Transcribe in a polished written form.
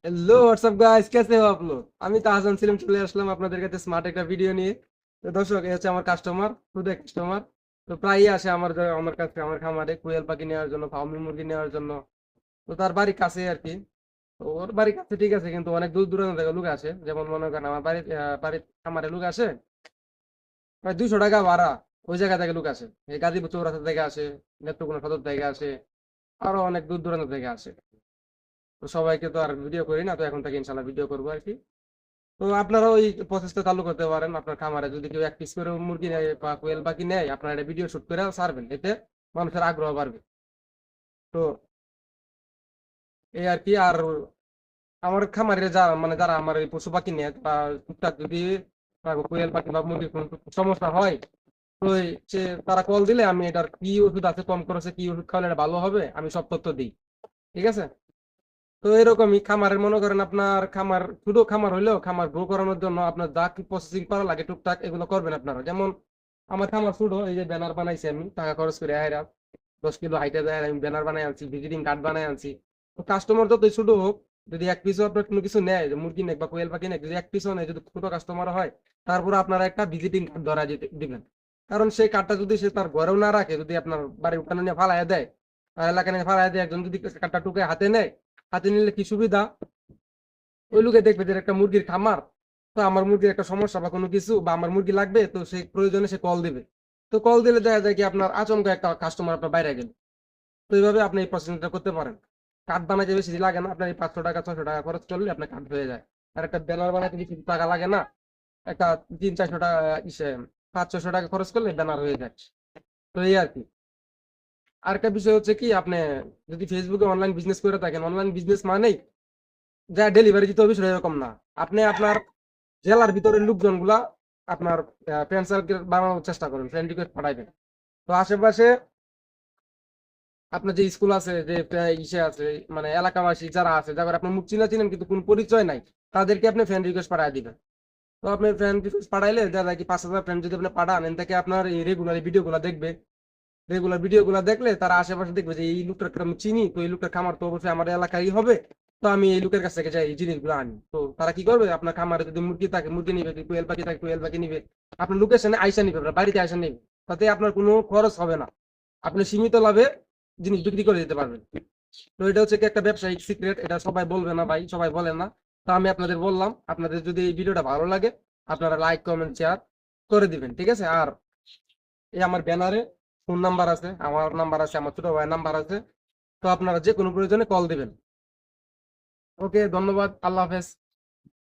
Hello what's up guys, कैसे हो आप लोग? আমি তাহসান সেলিম চলে আসলাম আপনাদের কাছে স্মার্ট একটা ভিডিও নিয়ে। তো দর্শক, এই হচ্ছে আমার কাস্টমার, শুধু কাস্টমার। তো প্রায়ই আসে আমার কাছে, আমার খামারে কোয়েল পাখি নেওয়ার জন্য, ফার্মি মুরগি নেওয়ার জন্য। তো তার বাড়ি কাছে আর কি। তো ওর বাড়ি কাছে ঠিক আছে, কিন্তু অনেক দূর দূরান্ত থেকে লোক আসে। যেমন মনে করেন আমার বাড়ির খামারে লোক আসে প্রায় 200 টাকা ভাড়া। ওই জায়গা থেকে লোক আসে, এই গাজীপুর চৌরাস্তা থেকে আসে, নেত্রকোনা সদর থেকে আসে, আরো অনেক দূর দূরান্ত থেকে আসে। তো সবাইকে তো আর ভিডিও করি না, তো এখন থেকে ইনশাল্লাহ ভিডিও করবো আর কি। তো আপনারা ওই প্রসেসটা চালু করতে পারেন। আপনার খামারে যদি কেউ 1 পিস করে মুরগি নেয় বা কোয়েল পাখি নেয়, আপনারা এটা ভিডিও শুট করে ছাড়বেন, এতে মানুষের আগ্রহ বাড়বে। তো এই আর কি। আর আমার খামারে যারা আমার এই পশু পাখি নেয় বা টুকটাক যদি কোয়েল পাখি বা মুরগির কোনো সমস্যা হয়, তো তারা কল দিলে আমি এটার কি ওষুধ আছে কম করেছে, কি ওষুধ খাওয়ালে এটা ভালো হবে, আমি সব তথ্য দিই। ঠিক আছে। তো এরকমই খামারের মনে করেন, আপনার খামার ছোট খামার হইলেও খামার গ্রো করানোর জন্য আপনার যা কি প্রসেসিং করা লাগে টুকটাক এগুলো করবেন আপনারা। যেমন আমার খামার ছোট, এই যে ব্যানার বানাইছি আমি টাকা খরচ করে, 10 কিলো হাইটে যায় আমি ব্যানার বানাই আনছি, ভিজিটিং কার্ড বানাই আনছি। তো কাস্টমার যতই ছোট হোক, যদি 1 পিসও আপনার কোনো কিছু নেয়, যে মুরগি নেক বা কোয়েল পাখি নেক, যদি 1 পিসও নেয়, যদি ছোট কাস্টমার হয়, তারপরে আপনারা একটা ভিজিটিং কার্ড ধরা দিবেন। কারণ সেই কার্ডটা যদি সে তার ঘরেও না রাখে, যদি আপনার বাড়ির উঠানে নিয়ে ফালাইয়া দেয়, আর এলাকা নিয়ে ফালাইয়া দেয়, একজন যদি কার্ডটা টুকে হাতে নেয়, হাতে নিলে কি সুবিধা, ওই লোকে দেখবে যে একটা মুরগির খামার, তো আমার মুরগির একটা সমস্যা বা কোনো কিছু, বা আমার মুরগি লাগবে, তো সেই প্রয়োজনে সে কল দিবে। তো কল দিলে দেখা যায় কি আপনার আচমকা একটা কাস্টমার আপনার বাইরে গেল। তো এইভাবে আপনি এই প্রসেসটা করতে পারেন। কার্ড বানাইতে বেশি লাগে না, আপনার এই 500 টাকা 600 টাকা খরচ করলে আপনার কার্ড হয়ে যায়। আর একটা ব্যানার বানাইতে বেশি টাকা লাগে না, একটা 300-400 টাকা ইসে 500-600 টাকা খরচ করলে ব্যানার হয়ে যায়। তো এই আর কি। আর একটা বিষয় হচ্ছে কি, আপনি যদি ফেসবুকে অনলাইন বিজনেস করে থাকেন, অনলাইন বিজনেস মানেই যা ডেলিভারি দিতে হবে সেটা এরকম না। আপনি আপনার জেলার ভিতরের লোকজনগুলা আপনার ফ্রেন্ড সার্কেল বানানোর চেষ্টা করেন, ফ্রেন্ড রিকোয়েস্ট পাঠাইবেন। তো আশেপাশে আপনার যে স্কুল আছে, যে ইসে আছে, মানে এলাকাবাসী যারা আছে, যারা আপনার মুখ চিনা চিনেন কিন্তু কোনো পরিচয় নাই, তাদেরকে আপনি ফ্রেন্ড রিকোয়েস্ট পাঠাই দিবেন। তো আপনি ফ্রেন্ড রিকোয়েস্ট পাঠাইলে দেখা যায় কি 5,000 ফ্রেন্ড যদি আপনি পাঠান, এন থেকে আপনার এই রেগুলার ভিডিও গুলা দেখবে। রেগুলার ভিডিও গুলা দেখলে তারা আশেপাশে দেখবে যে এই লোকটাকে আমি চিনি, তো এই লোকটার খামার তো অবশ্যই আমার এলাকারই হবে। তো আমি এই লোকের কাছ থেকে যাই এই জিনিসগুলো আনি। তো তারা কি করবে, আপনার খামারে যদি মুরগি থাকে মুরগি নিবে, যদি কোয়েল পাখি থাকে কোয়েল পাখি নিবে, আপনার লোকেশনে আইসা নিবে, আপনার বাড়িতে আইসা নিবে। তাতে আপনার কোনো খরচ হবে না, আপনি সীমিত লাভে জিনিস বিক্রি করে দিতে পারবেন। তো এটা হচ্ছে কি একটা ব্যবসায়িক সিক্রেট, এটা সবাই বলবে না ভাই, সবাই বলে না। তো আমি আপনাদের বললাম, আপনাদের যদি এই ভিডিওটা ভালো লাগে, আপনারা লাইক কমেন্ট শেয়ার করে দিবেন, ঠিক আছে। আর এই আমার ব্যানারে ফোন নাম্বার আছে, আমার নাম্বার আছে, আমার ছোট ভাইয়ের নাম্বার আছে। তো আপনারা যে কোনো প্রয়োজনে কল দিবেন। ওকে, ধন্যবাদ, আল্লাহ হাফেজ।